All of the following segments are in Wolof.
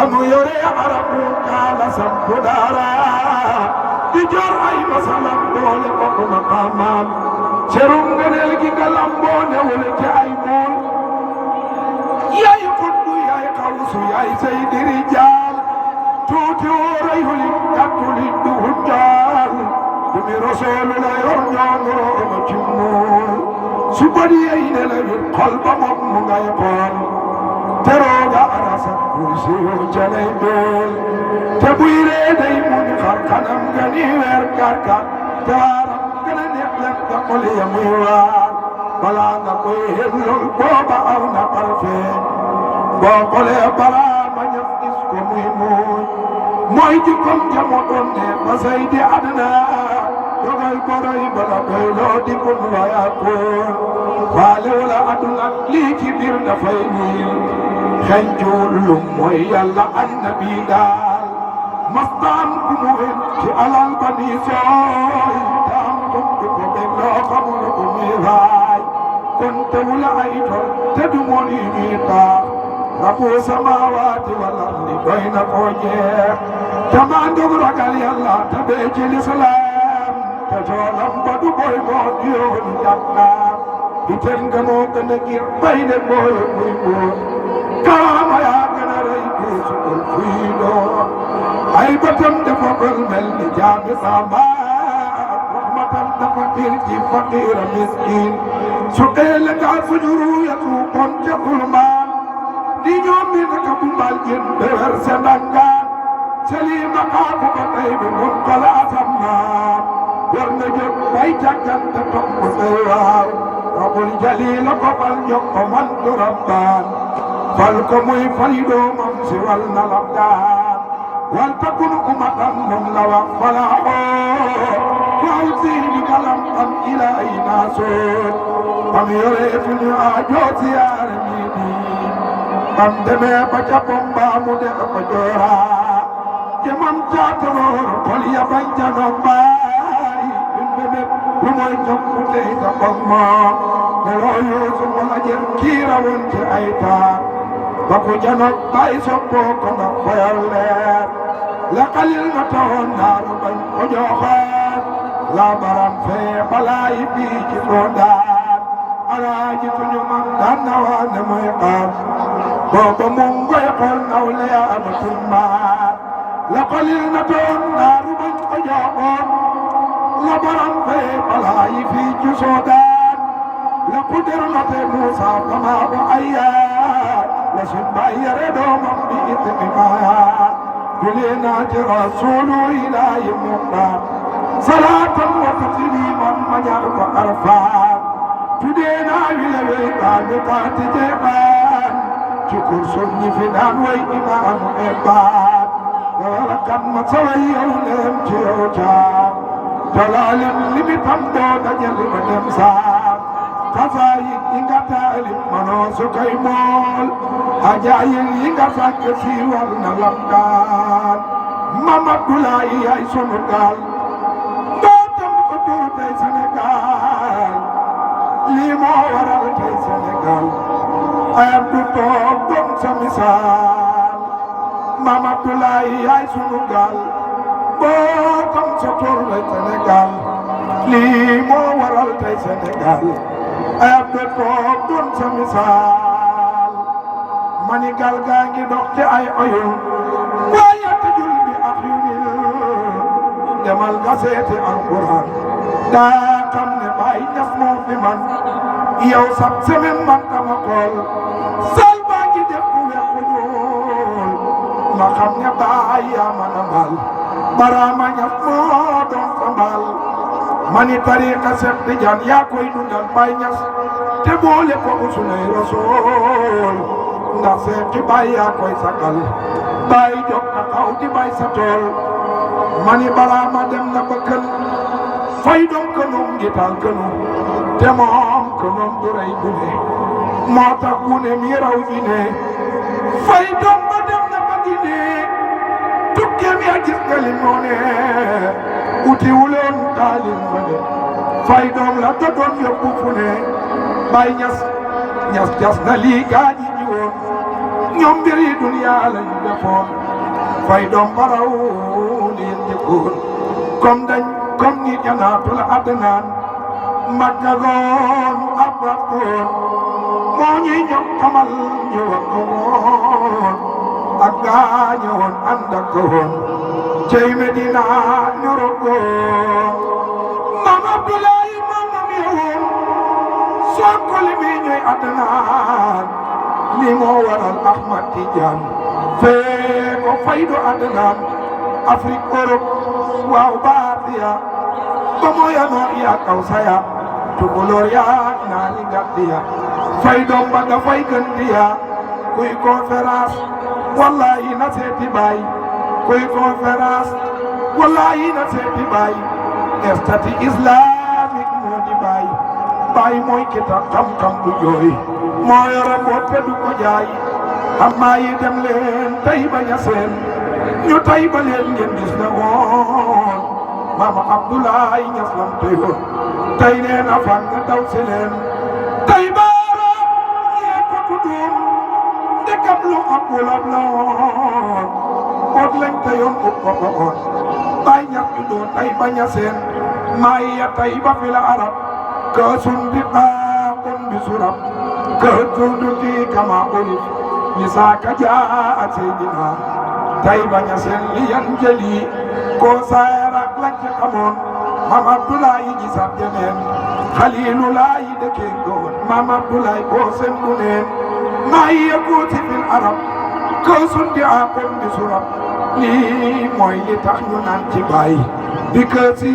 amu yore arabu kala sampu dara di jor ay masalam doole ko maqamam serum ngeenel gi galambo ne wala ci ay mool yaay qutbu yaay qawsu yaay sayyidi rijal tuuti woray huli katuli du hujjal dumi rasulullah yor ñono ci mool su bari ay ne la xol ba mom mu ngay xool teroga arasa kursi yo jalay dool te buy ree day mun xar kanam nga ni weer karka taaram gën a neex lem nga xoli ya muy waar balaa nga koy xellul booba aw na parfait boo xoolee balaa ma ñëf gis ko muy muuñ mooy jikkoom jamo doon ne ba say di àddina dogal boroy bala koy loo di kun wayakoon faale wala àdduna lii ci biir dafay niil xencuul lu mooy yàlla annabi daal mastaan ku mu wen ci alal ba nii sooy daam kon du ko bég loo xamul ko muy raay kon te wula ay tol te du moon yi ñuy taax rabu samawaati wal ardi doy na koo jeex te maa ndog ragal yàlla te bee ci lislaam te toolam ba du boy moo diyoonu jàkkaar di ten nga moo gën a ngir bay ne mooy muy móor kaama yaa gën a rëy duusugul fuy doon ay bëtam dafa bël mel ni jaami saamaar rahmatan dafa xiir ci faqiira miskin su eele ngaa suñu ruuyatu kon ca ulmaan di ñoom mi naka bu mbal jën bewer se ndangaan selima kaaku ko tey bi mun kala asammaan war na jóg bay càggante topp ko say waaw rabul jalila ko fal ñok ko man du rabbaan fal ko muy fali doomam si wal na labdaan wal takun umatan moom la wax fala oo fal siini galam am ilaahi naasoon am yore fu ñu aajoo siyaare mi nii am demee ba ca bomba mu de ko joora jëmam caataloor xol ya bañ ca noog baay dun bébé lu mooy jox mu tey ta bog moom ne loo yuusu wala jër kiira woon ci ay taar ba ko janoog baay soppoo ko nga foyal leer la xalil na tawoon naaru bañ ko joxaat la baram fee balaay bii ci foo daan alaaji suñu mag daan na waa ne mooy xaar booba moom ngoy xool naw le yaa amatul maar la xalil na tawoon naaru bañ ko joxoon la baram fee balaay fii ci soo daan la kudir na te Muusa famaa ba ayyaat la sun bayyare doomam bi idni maayaat julee naa ci rasuulu ilaahi muqtaar salaatan wa tasliiman ma ñaan ko arfaat tudee naa wile wey baami taati jeexaan ci kursun ñi fi daan way imaamu ebbaat wala kan ma saway yow leem ci yow caam talaalem limi tam doo dajal ma dem saam xasaayid yi nga taalif manoo su kay mool ajaayil yi nga sàkk siiwal na lamdaan Mamadulaay yaay sunu gaal mbootam ko tur tey Sénégal lii moo waral tey Sénégal ayam du toog doon sa misaal Mamadulaay yaay sunu gaal mbootam sa tur tey Sénégal lii moo waral tey Sénégal ayam du toog doon sa misaal mani gal gaa ngi dox ci ay oyul waaye tëjul bi ak yu demal nga seeti alquran daa xam ne Baay Ñas moo fi man yow sab semaine man dama xool sal baa ngi def ku weex ku ñuul ma xam ne Baay yaa man a mbal Baraama Ñas moo doon sa mbal mani tariqa Seex Tijaan yaa koy dundal Baay Ñas te boole ko usulay rasool ndax seeti Baay yaa koy sagal Baay jóg na taw di bay sa tool mani Baraama dem na ba kën fay doom kënoom ngi taal kënu te moom kënoom du rey gune moo tax gune mi raw gi ne fay doom ba dem na ba gi ne tukkeem ya gis nga li moo ne uti wuloon taalim ba ne fay doom la ta doon yóbbu fu ne Baay Ñas ñas jas na lii gaañi ñi woon ñoom mbiri duniya lañ defoon fay doom baraw leen jëkkoon comme ni janaatul adnaan maggagoon abrakoon moo ñuy ñoom xamal ñu wax ko woon ak gaañoon ànd ak woon cey Medina ñu rogoon maam Abdoulaye maamam yowoon soo ko li mi ñuy adnaan li moo waral Ahmad Tidiane fee ko faydu adnaan Afrique Europe waaw baatiya ba moo yanoo iya kaw saya tukulóor yaa naa li gaddiya fay doom ba dafay gën diya kuy conférence wallahi na seeti baay kuy conférence wallahi na seeti baay estati islamique moo di baay mooy kitab xam-xam du jooy moo yore boot te du ko jaay amma yi dem leen tey ba ñaseen ñu tey ba leen ngeen gis na woon Mama Abdoulaye Niass lam teyoon tey nee na fan nga daw si leen tey baara yee ko tuddoon ndekam lu abulab la woon boot lañ teyoon ut ko ko woon Baay Ñas juddoo tey ba ñaseen maa ya tey ba fi la arab kaasun bi baaqun bi surab kaatunduti kama ulif ni saaka jaa seydina tey ba ñaseen li yan jëli ko saarak lañ ci xamoon Maam Abdoulaye ji sab jeneen Xaliilulaayi dëkkee ngoon Maam Abdoulaye koo seen du neen maa yekuuti fil arab kaasun bi baaqun bi surab lii mooy li tax ñu naan ci baay bi kësi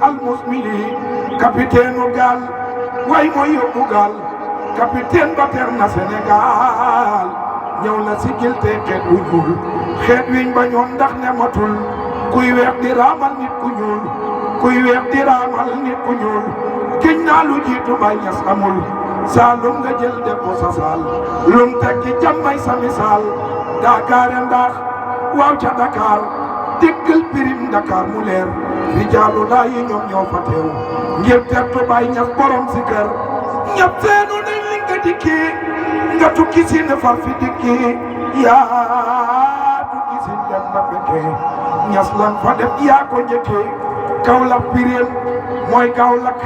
almusmili capitaine u gaal way mooy yóbbu gaal capitaine ba ter na Sénégal ñëw na sigil te xeet wu ñuul xeet wiñ ba ñoon ndax ne matul kuy weex di raamal nit ku ñuul kuy weex di raamal nit ku ñuul giñ naa lu jiitu Baay Ñas amul saalum nga jël def ko sa saal lum tekki jàmmay sa misaal Daakaare ndax waaw ca Dakar déggal pirim Dakar mu leer rijaalu laa yi ñoom ñoo fa teew ngir tertu Baay Ñas borom si kër ñëpp seenu nañ li nga dikkee nga tukki si ne far fi dikkee yaa tukki si dem ba fekkee Ñas lan fa def yaa ko njëkkee Kaolack pirim mooy Kaolack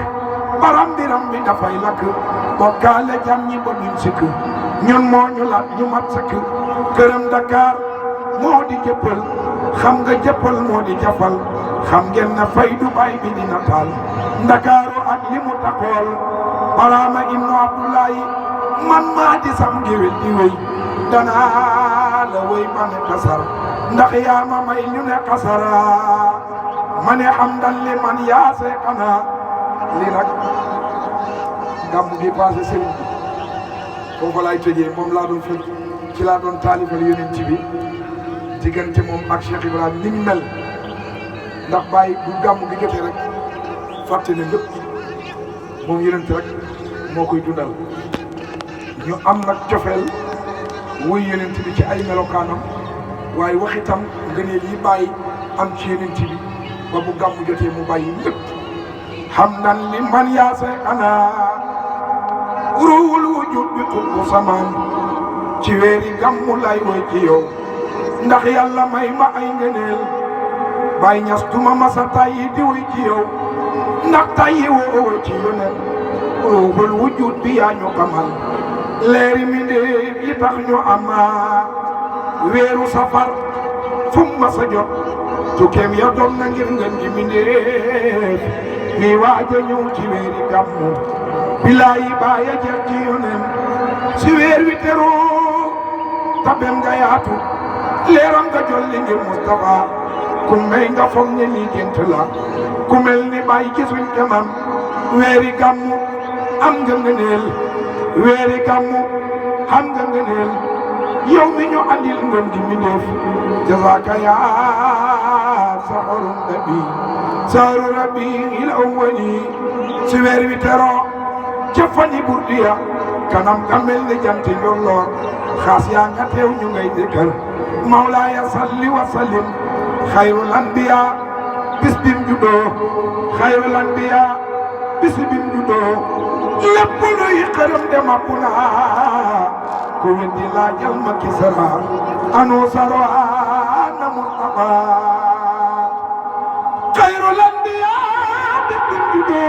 baram biram bi dafay lakk bokkaale jam ñi ba duñ sikk ñun moo ñu laat ñu mat sëkk këram Dakar moo di jëppal xam nga jëppal moo di jafal xam ngeen na faydu baay bi dina taal Ndakaaru ak li mu taxool Baraama ibnu Abdoulaye man maa di sam géwél di wéy danaa la wéy ma ne kasar ndax yaa ma may ñu ne kasara ma ne xam dal li man yaa seekana lii nag gàmmu gi passé sëriñ bi foofu laay tëjee moom laa doon fekk ci laa doon taalifal yonent bi diggante moom ak Cheikh Ibrahima ni mu mel ndax bàyyi bu gàmmu gi jotee rek fàtte ne lépp moom yonent rek moo koy dundal ñu am nag cofeel wuy yonent bi ci ay melokaanam waaye waxitam ngëneel yi bàyyi am ci yonent bi ba bu gàmmu jotee mu bàyyi lépp hamdan liman yaasana ruwul wujud bi xutbu samaan ci weeri gàmmu lay woy ci yow ndax yàlla may ma ay ngëneel Baay Ñas duma masa tayyi di woy ci yow ndax tayyi woo woy ci yoneen ruwul wujud bi yaa ñu xamal leeri mi ndéef yi tax ñu ama weeru safar fu masa jot tukkeem ya doon na ngir ngeen ji mi ndéef mi waaja ñëw ci weeri gàmmu bilaayi baaya jeex ci yoneen si weer wi teroo tabem nga yaatu leeram nga jolli ngir Mustafa ku may nga foog ne lii gént la ku mel ni Baay gisuñ kemam weeri gàmmu am nga ngëneel weeri gàmmu am nga ngëneel yow mi ñu andil ngën gi mi neef jazaaka yaa saxaru nabi saaru rabbi il awwali si weer wi teroo ca fani burdiya kanam ka mel ni janti njolloor xaas yaa nga teew ñu ngay dëkkal mawlaaya salli wa sallim xayrul anbiya bis bim juddoo xayrul anbiya bis bim juddoo lépp luy xërëm de mabbu naa ku weddi laajal ma kisra anu sarwaana Mustafa xayrul anbiyaa bi dundu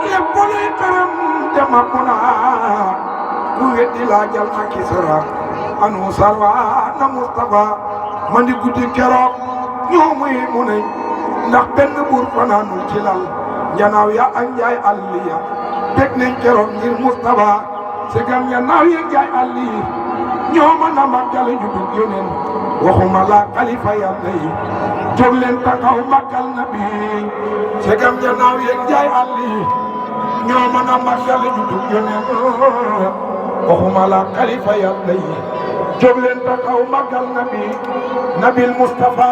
lépp luy këram dama kuna ku weddi laajal ma kisra anu sarwaana Mustafa man di guddi keroog ñoo muy mu ne ndax benn buur fanaanul ci lal njanaaw ya ak njaay àlliya dégg nañ keroog ngir Mustafa segam njanaaw ya njaay àlliya ñoo mën a màggal juddu yoneen waxuma la xalifa yàlla yi jóg leen taxaw màggal nabi segam njanaaw ya njaay àlliya ñoo mën a màggal juddu yoneen waxuma la xalifa yàlla yi jóg leen taxaw màggal nabi nabil Mustafa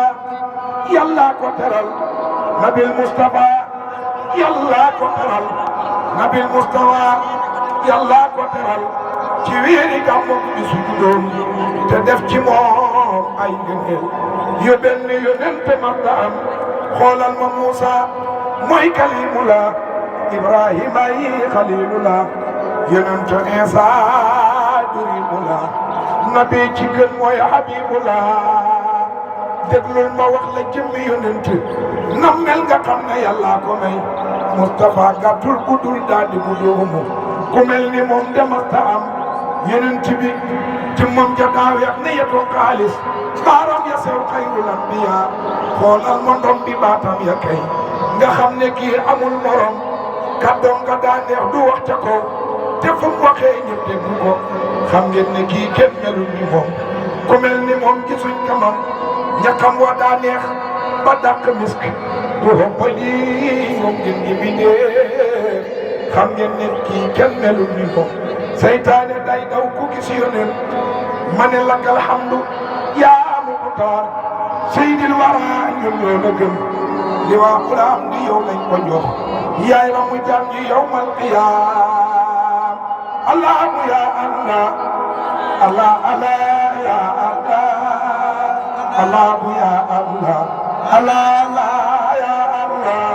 yàlla ko teral nabil Mustafa yàlla ko teral nabil Mustafa yàlla ko teral ci weeri gàmmu bi suñu doom te def ci moom ay ngëneel yóbbeen ni yónnente marta am xoolal ma Muusa mooy kalimullah Ibrahima yi xalilullah yónnente Isa durimullah nabi ci gën mooy habibullah déglul ma wax la jëmmi yónnent nam mel nga xam ne yàlla ko may Mustafa gàttul guddul daal di guddoomu ku mel ni moom demasta am yónnent bi jëmmam ja daa weex ne yetoo xaalis baaram ya sew xayrul anbiya xoolal ma ndom bi baatam ya kay nga xam ne kii amul morom kàddoom nga daa neex du wax ca kaw te fu mu waxee ñëpp déglu ko xam ngeen ne kii kenn melul ni moom ku mel ni moom gisuñ kamam ñàkkam wa daa neex ba dàq misk du hoppali moom ngeen di bindee xam ngeen ne kii kenn melul ni moom seytaane day daw ku gis yoneen ma ne lakal hamdu yaa muxtaar seydil wara ñun ñoo la gëm li waa xulaam di yow lañ ko jox yaay la mu jàng yawmal qiyaam allahu ya allah allah allah ya allah الله يا الله الله يا الله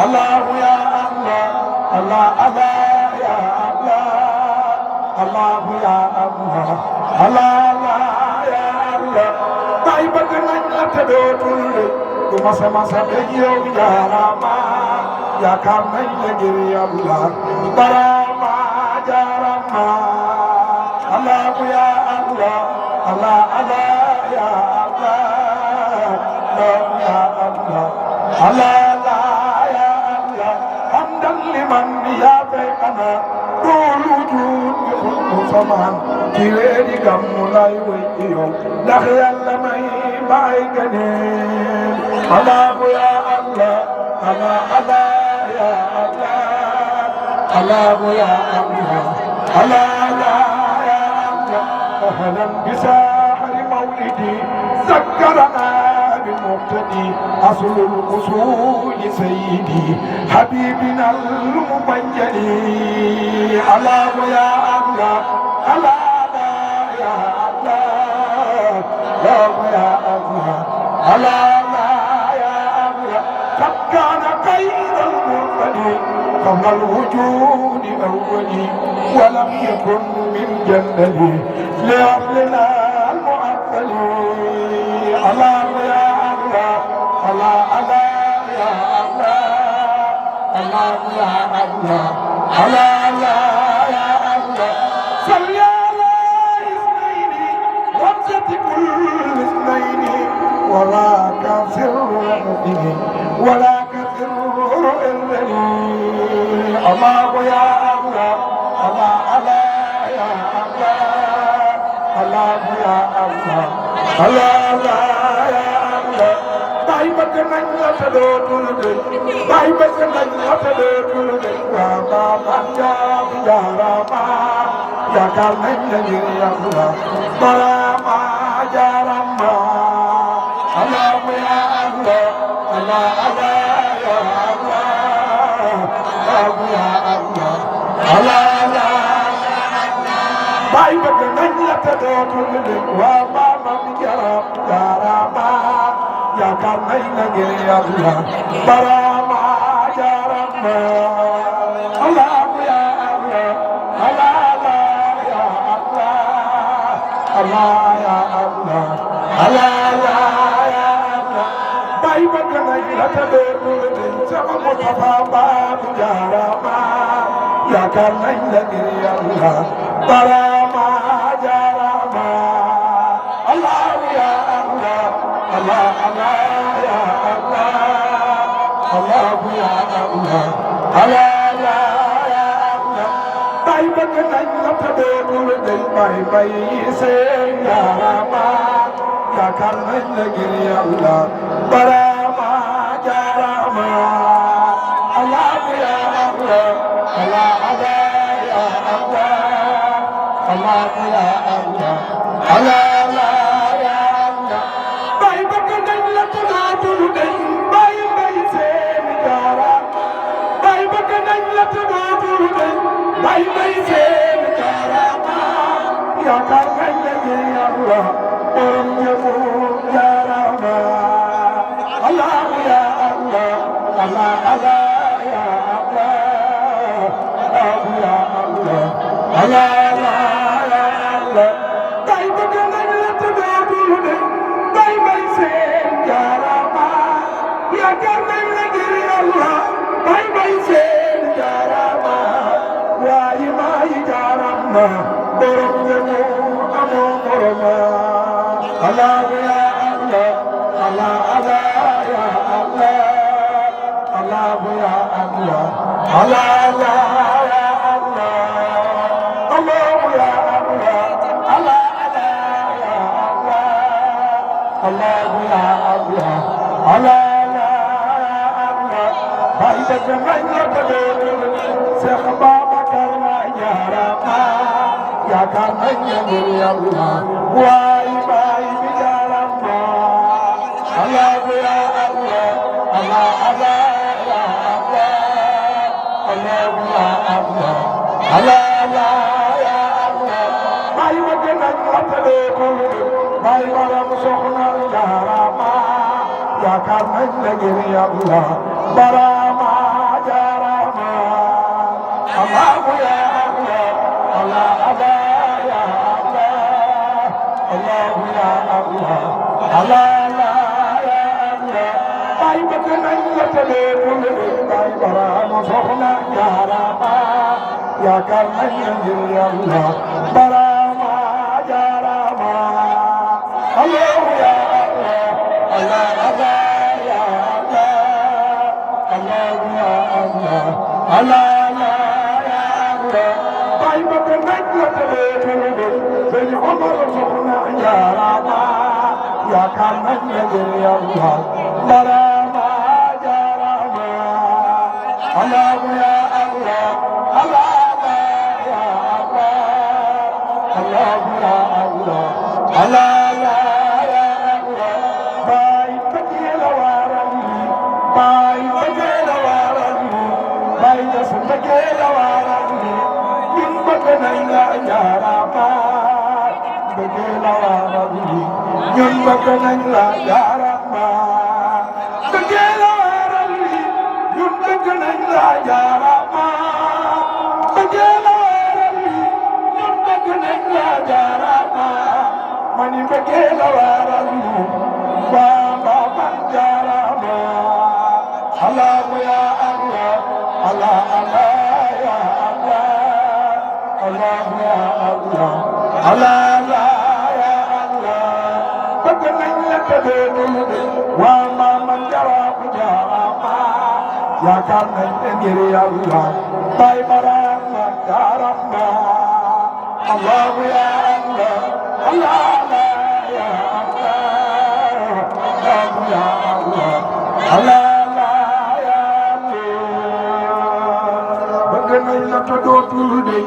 الله يا الله الله الله يا الله الله يا الله الله يا الله طيب نجلا تدوتل كما سما سبيو يا راما يا كام نجل يا الله براما يا راما الله يا الله الله الله يا الله يا الله الله يا الله حمدا لمن يا بيقنا طول وجود بخلق سمان جيري قم لاي ويو دخ يلا ماي باي كنين الله يا الله الله يا الله الله يا الله الله يا الله أهلا بساحر مولدي ذكرنا بالمقتدي أصل الأصول سيدي حبيبنا المبين الله يا الله الله يا الله الله يا الله الله يا الله قد كان خير المرسلين قبل الوجود أولي ولم يكن من جنبي لأهلنا المعطلين الله يا الله الله الله يا الله الله يا الله الله يا الله صل على اثنين وامسة كل اثنين وراك سر المؤمنين وراك سر الذي الله يا الله الله الله يا الله الله يا الله الله يا الله طيبة من يتدوت لدي طيبة من يتدوت لدي وما جاب يا رما يا كالمن يا الله برما يا رما الله يا الله الله الله يا الله الله يا الله الله باي bëgg nañ la te dootul lim waa maamam jaram jarama yaakaar nañ la ngir yàlla barama jarama Allah ya Allah Allah ya Allah ya Allah bay bëgg nañ la te dootul deñ sama Mustafa Baabu Jaarama yaakaar nañ la ngir Yàlla barama Jaarama Allah ya Allah Allah Allah ya Allah Allah ya Allah Allah ya Allah bay bëgg nañ la te dootul deñ bay seen Jaarama yaakaar nañ la ngir Yàlla barama Jaarama Allah ya Allah Allah Allah ya Allah Allah ya Allah Allah ya Allah bay bëgg nañ la tudaatul dañ bay seen Jaarama bay bëgg nañ la tudaatul dañ bay seen Jaarama yaakaar nañ la ngir Yàlla borom ñëwu Jaarama Allah ya Allah Allah Allah ya Allah Allah ya Allah Allah ya Allah tay bëgg nañ la tudaatul de bay seen Jaarama yaakaar nañ la ngir Yàlla bay seen Jaarama waaye maay Jaarama borom ñëwu amoo moroma Allah ya Allah Allah Allah ya Allah Allah ya Allah Allah ya Allah Allah ya Allah Allah ya Allah Allah ya Allah Allah ya Allah bay bëgg nañ la ko Seex Babakar Jaarama yaakaar nañ la ngir Yàlla waay bay bi Jaarama Allah ya Allah Allah Allah ya Allah Allah ya Allah Allah ya Allah bay bëgg nañ la ko bay baram soxna Jaarama yaakaar nañ la ngir Yàlla barama Jaarama Allah ya Allah Allah Allah ya Allah Allah ya Allah Allah ya Allah bay bëgg nañ la teletul bay barama soxna Jaarama yaakaar nañ la ngir Yàlla barama Jaarama Allah ya Allah Allah Allah ya Allah Allah ya Allah Allah ya Allah bay bëgg nañ la teletul Sëñ Omar soxna Jaarama yaakaar nañ la ngir Yàlla barama Jaarama Allah ya Allah Allah ya Allah Allah ya Allah Allah ya Allah bay bëgg la waral bay bëgg la waral bay des bëgg la waral ñun bëgg nañ la Jaarama bëgg la waral ñun bëgg nañ la Jaarama bëgg la waral ñun bëgg nañ la Jaarama bëgg la waral ñun bëgg nañ la Jaarama mani bëgg la waral Bamba man Jaarama Allah ya Allah Allah Allah ya Allah Allah ya Allah Allah ya Allah bëgg nañ la tëddee waa Maam Jaarama yaakaar nañ ne ngir Yàlla bay barama Jaarama Allah ya Allah Allah ya Allah Allah ya Allah Allah ya Allah bëgg nañ la tëddee